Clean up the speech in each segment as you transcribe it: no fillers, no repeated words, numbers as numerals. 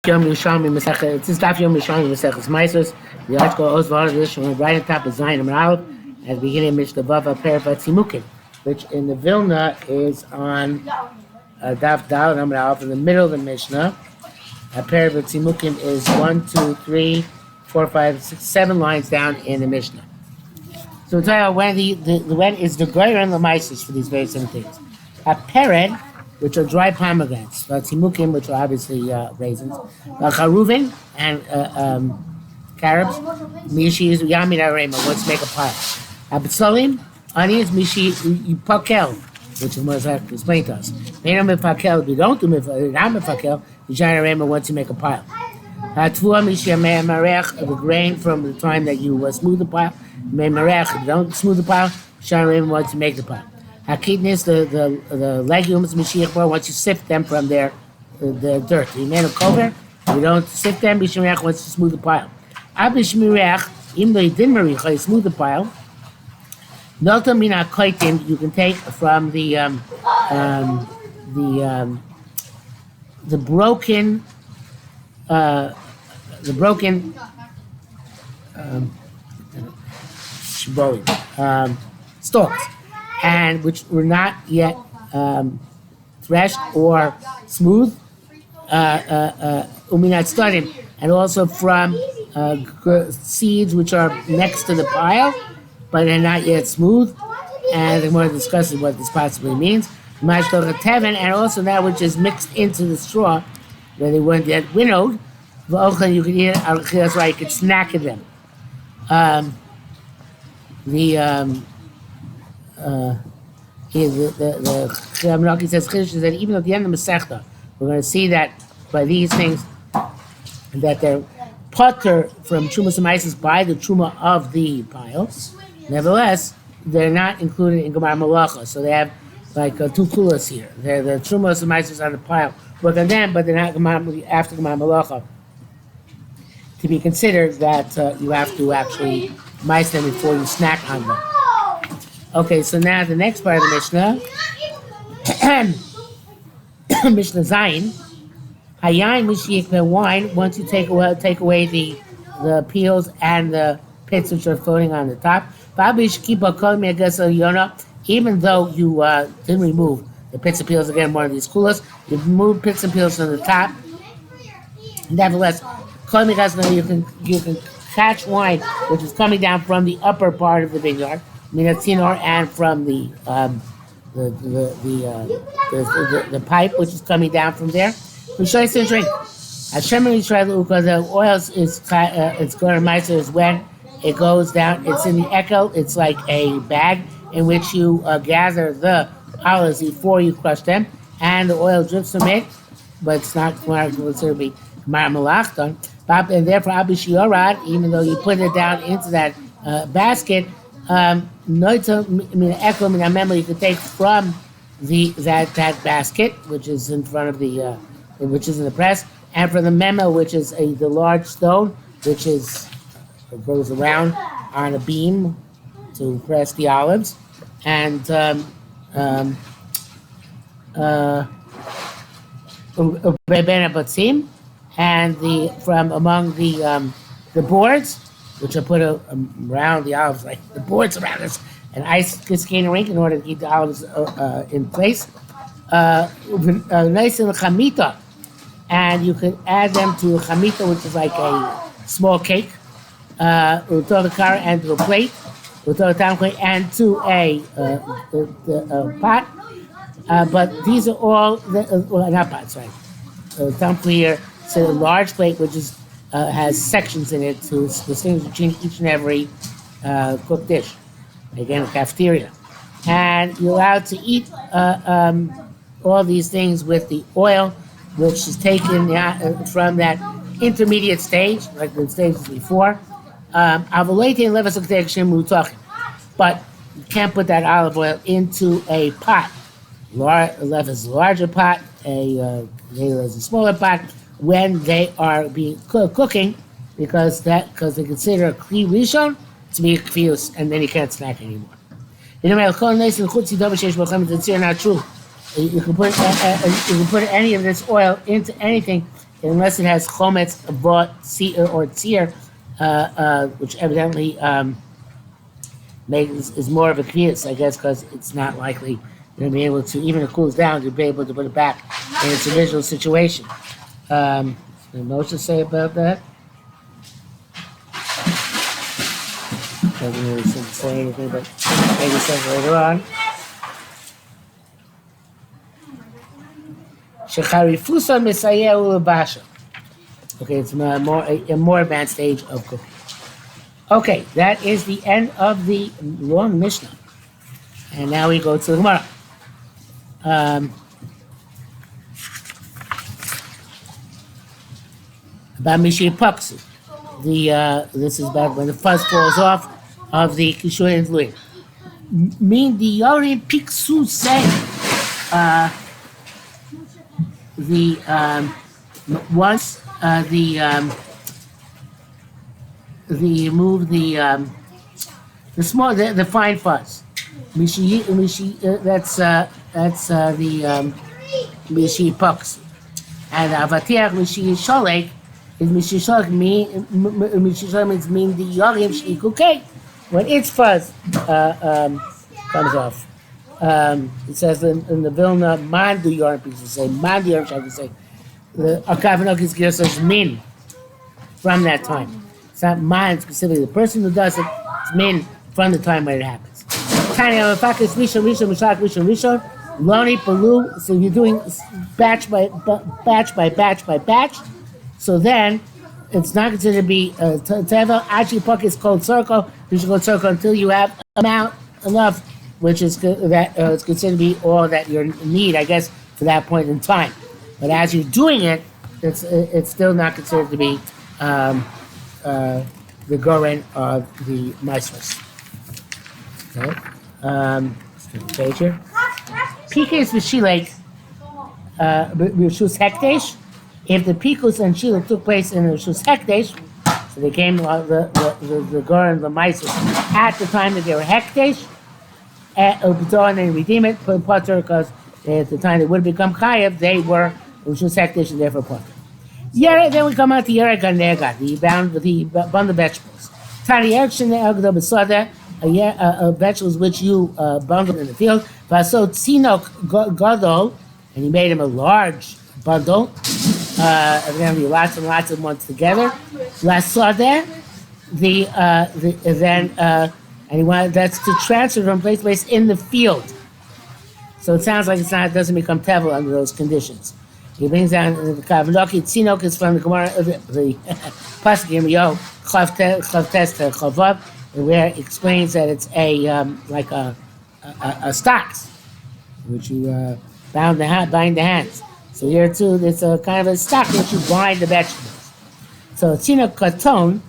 Yom Yerushalmi Ma'asros. This is Daf Yerushalmi Ma'asros. The article Oz V'Harav right on top of Zayin and Aleph at the beginning of Mishnah Bava Paravat Tzimukim, which in the Vilna is on Daf Dal and Aleph in the middle of the Mishnah. Paravat Tzimukim is 1, 2, 3, 4, 5, 6, 7 lines down in the Mishnah. So we'll tell you when is the Goyer and the Ma'asros for these very same things. A pered, which are dry pomegranates, tzimukim, which are obviously raisins, charuvin and carobs, mishi is yamin arema, let's make a pile. Abtsalim, onions, mishi pakel, which is more exactly explained to us. Menam pakel, we don't do pakel, yamin arema, once you make a pile. Hatvua mishi marech, the grain from the time that you smooth the pile. Marech, if you don't smooth the pile, yamin arema, once you make the pile. Hakidnis, the legumes, Mashiach, once you sift them from the dirt. You made a cover, you don't sift them, Bishmirech, once you smooth the pile. Abishmirech, even though you didn't maricha, you smooth the pile. Nota mina koitim, you can take from the broken stalks, and which were not yet threshed or smooth, uminat stadim, and also from seeds which are next to the pile, but they're not yet smooth, and the more discusses what this possibly means. And also that which is mixed into the straw, where they weren't yet winnowed. You can eat it, that's why you could snack at them. The Chiyam says Chiddush that even at the end of Masechta, we're going to see that by these things that they're putter from Trumas and Ma'asros by the Truma of the pile. Nevertheless, they're not included in Gemara Malacha, so they have like two kulas here. They're the Trumas and Ma'asros on the pile, work on them, but they're not after Gemara Malacha. To be considered that you have to actually mice them before you snack on them. Okay, so now the next part of the Mishnah, Mishnah Zayin, Hayayin Mishiyik wine. Once you take away the peels and the pits which are floating on the top, even though you didn't remove the pits and peels again, one of these kulas, you remove pits and peels from the top. Nevertheless, you can catch wine which is coming down from the upper part of the vineyard. Minatzinor, and from the pipe which is coming down from there. We show you some drink. Hashem Yisrael, because the oil is it's going to Ma'asros is when it goes down. It's in the ekel. It's like a bag in which you gather the olives before you crush them, and the oil drips from it, but it's not considered to be Gemara Malachton. And therefore, Abishiorat, even though you put it down into that basket. Noita echo mina you can take from that basket, which is in front of the which is in the press, and from the memo, which is the large stone, which goes around on a beam to press the olives, and and from among the boards, which are put around the olives, like the boards around us, an ice skating rink in order to keep the olives in place. Nice in the chamita, and you can add them to a chamita, which is like a small cake, and to a plate, and to a pot. But these are all not pots, right? Here, so a large plate, which is has sections in it to distinguish between each and every cooked dish. Again, a cafeteria. And you're allowed to eat all these things with the oil, which is taken from that intermediate stage, like the stages before. But you can't put that olive oil into a pot. Left is a larger pot, a smaller pot, when they are being cooking, because they consider a kli rishon to be a kfius, and then you can't snack anymore. Not true. You can put any of this oil into anything unless it has chometz, bot, or tzir, which evidently is more of a kvias, I guess, because it's not likely you're going to be able to, even if it cools down, you'll be able to put it back in its original situation. What Moshe say about that? Doesn't really say anything, but maybe says later on. Shecharifusa misayeu lebasha. Okay, it's a more advanced stage of cooking. Okay, that is the end of the long Mishnah. And now we go to the Gemara. About Mishi Paksu. This is about when the fuzz falls off of the Kishur and Louis. Mean the Yorin Piksu say once move the small the fine fuzz. Mishi that's the Mishi Paksu. And Avatiach Mishi Sholek is Mishi Sholek means mean the Yorim Shikuke. When its fuzz comes off. It says in the Vilna, Mandu Yorim, people say, Mandu Yorim, shall say, the Akavanokis gives us min from that time. It's not man specifically. The person who does it, it's min from the time when it happens. Tiny Alafakis, Rishon, Loni, Palu, so you're doing batch by batch. So then, it's not considered to be Teva. Actually, Puck is called circle. You should go circle until you have enough, which is it's considered to be all that you need, I guess, for that point in time. But as you're doing it, it's still not considered to be the goren of the Ma'asros. Okay, let's turn the page here. Pika is v'shilek b'shus hekdesh. If the pikus and shiluk took place in the Rishus Hekdesh, so they came the Goren and the Ma'asros at the time that they were Hekdesh, and they redeem it, put in Potter, because at the time they would have become Chayav, they were Rishus Hekdesh and therefore Potter. Then we come out to Yerek and Negad, the bundle vegetables. Tari Erkshin Egdo Besada, vegetables which you bundled in the field. Vaso Tzinok Gadol, and he made him a large bundle. Evidently, lots and lots of ones together. Lasodeh, and he wanted that's to transfer from place to place in the field. So it sounds like it doesn't become tevel under those conditions. He brings down the Kavanoki Tzinok is from the Gemara, the Pasuk in Yo Chav Test Chavav, where it explains that it's like a stocks, which you bind the hands. So here too, it's a kind of a stock which you bind the vegetables. So Tzina Katon,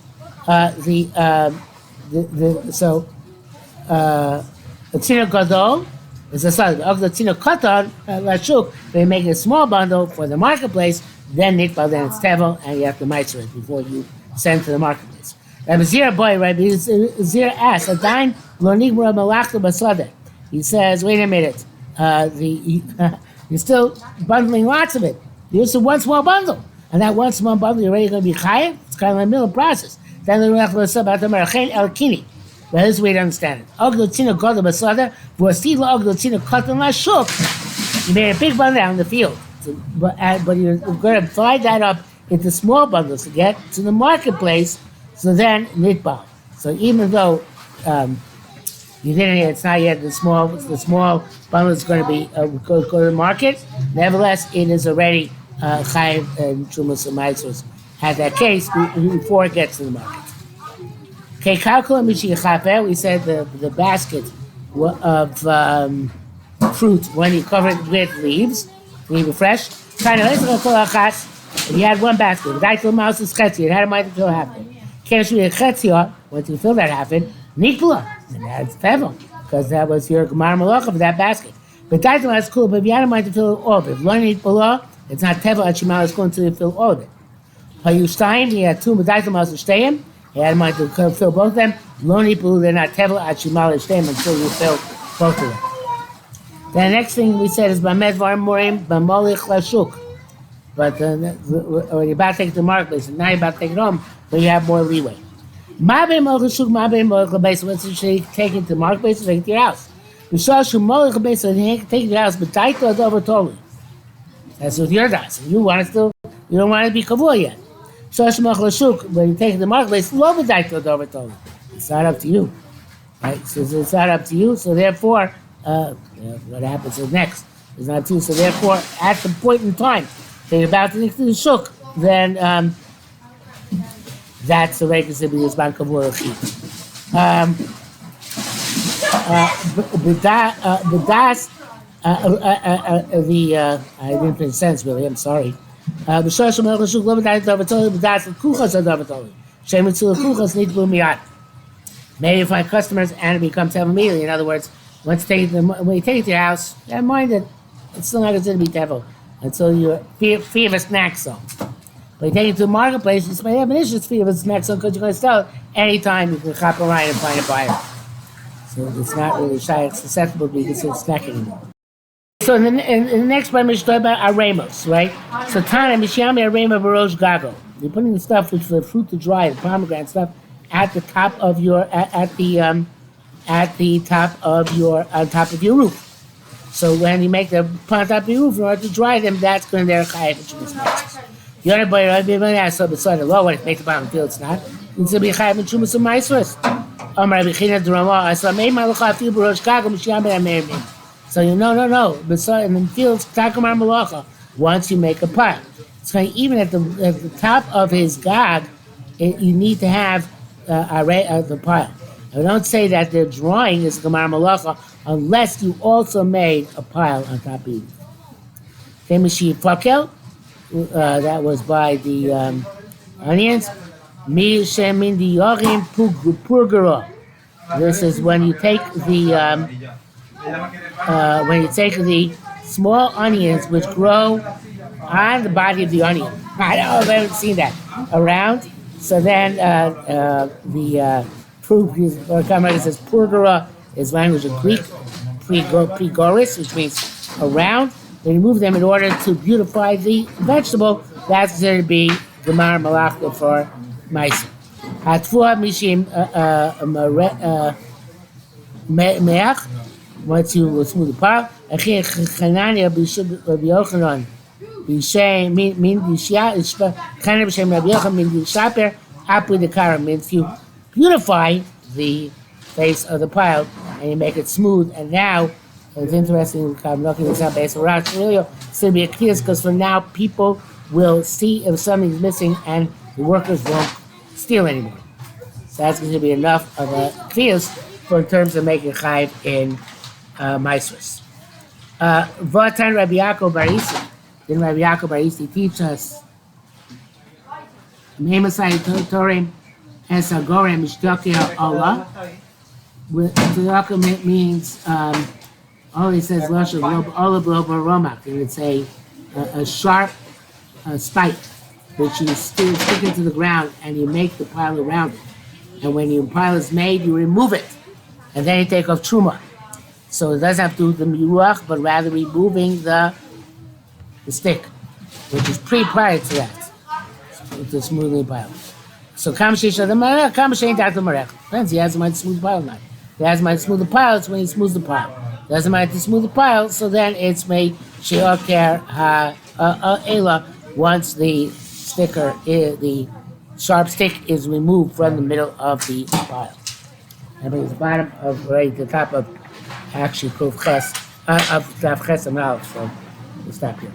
Tzina Gadol is a solid. Of the Tzina Katon, Lashuk, they make a small bundle for the marketplace, then Nitbal, then it's Tevel, and you have to mitzvah it before you send to the marketplace. Rabbi Zira boy, Rabbi Zira asks, Adain lo nigmar malachta basada. He says, wait a minute, you're still bundling lots of it. There's one small bundle. And that one small bundle, you're already going to be chayav. It's kind of like a middle process. Then the Ruach about the Marachain El Kini. Well, this is the way to understand it. Ogdotzina Goda Basada, Vorstila Ogdotzina Kotan Lashuk. You made a big bundle out in the field. But you're going to divide that up into small bundles to get to the marketplace. So then, Nitbal. So even though you didn't, it's not yet the small bundle is going to be go to the market. Nevertheless, it is already chayiv and Trumas and Ma'asros had that case before it gets to the market. Okay, kalkula mishi we said the basket of fruit when you cover it with leaves, leave it fresh. If you had one basket, it had a might fill half it. Once you fill that half it, nikla, and that's tevel, because that was your gemar malacha for that basket. But that's cool. But if you had a mind to fill all of it, if learning it below, it's not tevel at shemal is going to fill all of it. Hayushtaim, he had two medaitim as shteim. He had a mind to fill both of them. Learning below, they're not tevel at shemal shteim until you fill both of them. The next thing we said is b'med var morim b'molich lashuk. But when you're about to take it to the marketplace, and now you're about to take it home, but you have more leeway. Once you take it to the marketplace, take it to your house. Take it to your house, but tight or over totally. That's with your das. You want it still, you don't want it to be kavua yet. When you take it to the marketplace, it's not up to you. Right? So it's not up to you, so therefore, what happens is next is not up to you. So therefore, at the point in time that you're about to take to the shuk, then that's the way to be this bank kavua I didn't make sense really, I'm sorry. Maybe if my customers and it becomes tevel immediately. In other words, when you take it to your house, never mind that it's still not considered to be tevel until you're free of a snack zone. But you take it to the marketplace, you may have an issue with free of a snack zone because you're going to sell it anytime you can hop around and find a buyer. So it's not really shy, it's susceptible to be considered snack anymore. So in the next part, we're talking about aremos, right? So Tana, Mishiyami Arema Barosh Gago. You're putting the stuff which the fruit to dry, the pomegranate stuff, at the top of your on top of your roof. So when you make the on top of your roof in order to dry them, that's going to be their chayav which is nice. The other boy, I'd be able to ask, so beside the law, when it makes the bottom field, it's not. It's going to be chayav and shumas and ma'asros. So you no. Beside in the fields, takamar malacha. Once you make a pile, so even at the top of his gag, you need to have the pile. I don't say that the drawing is gamar malacha unless you also made a pile on top of it. Famous fakel, that was by the onions. Mi shemin di yorim purgara. This is when you take the small onions which grow on the body of the onion. I don't know if I haven't seen that around. So then the proof or Kamara says purgara is language of Greek, pregoris, which means around. They remove them in order to beautify the vegetable. That's considered to be Gemar Malachta for Maisa. Hatfua Mishim Meach, once you smooth the pile. Achir Chanania Rabbi Yochanan, Bishay Min Bishya, Chanania B'Shem Rabbi Yochanan Min Bishaper, Apu the Kara means you beautify the face of the pile and you make it smooth. And now, it's interesting, I'm looking this up based on Rosh Hashanah, it's going to be a kiyos because from now people will see if something's missing and the workers won't steal anymore. So that's going to be enough of a kiyos for in terms of making chayv in Ma'asros. V'atan Rabbi Yaakov Bar Isi. Didn't Rabbi Yaakov Bar Isi teach us Memasai Torim and Sagorem Mishtokir Allah? Tzedakah means all he says Lashon Olav Romak. It's a sharp spike which you stick into the ground and you make the pile around it. And when your pile is made, you remove it and then you take off truma. So it doesn't have to do with the miruach, but rather removing the stick, which is prior to that, to smoothing the pile. So Kamshesh the Marech, Kamshesh ain't the Marech. Depends, he has a mind to smooth the pile or not. He has a mind to smooth the pile, it's when he smooths the pile. He doesn't mind to smooth the pile, so then it's made Sheoker Ela once the the sharp stick is removed from the middle of the pile. That means the bottom of the top of actually Kuf Ches, of Ches and Aleph, so we'll stop here.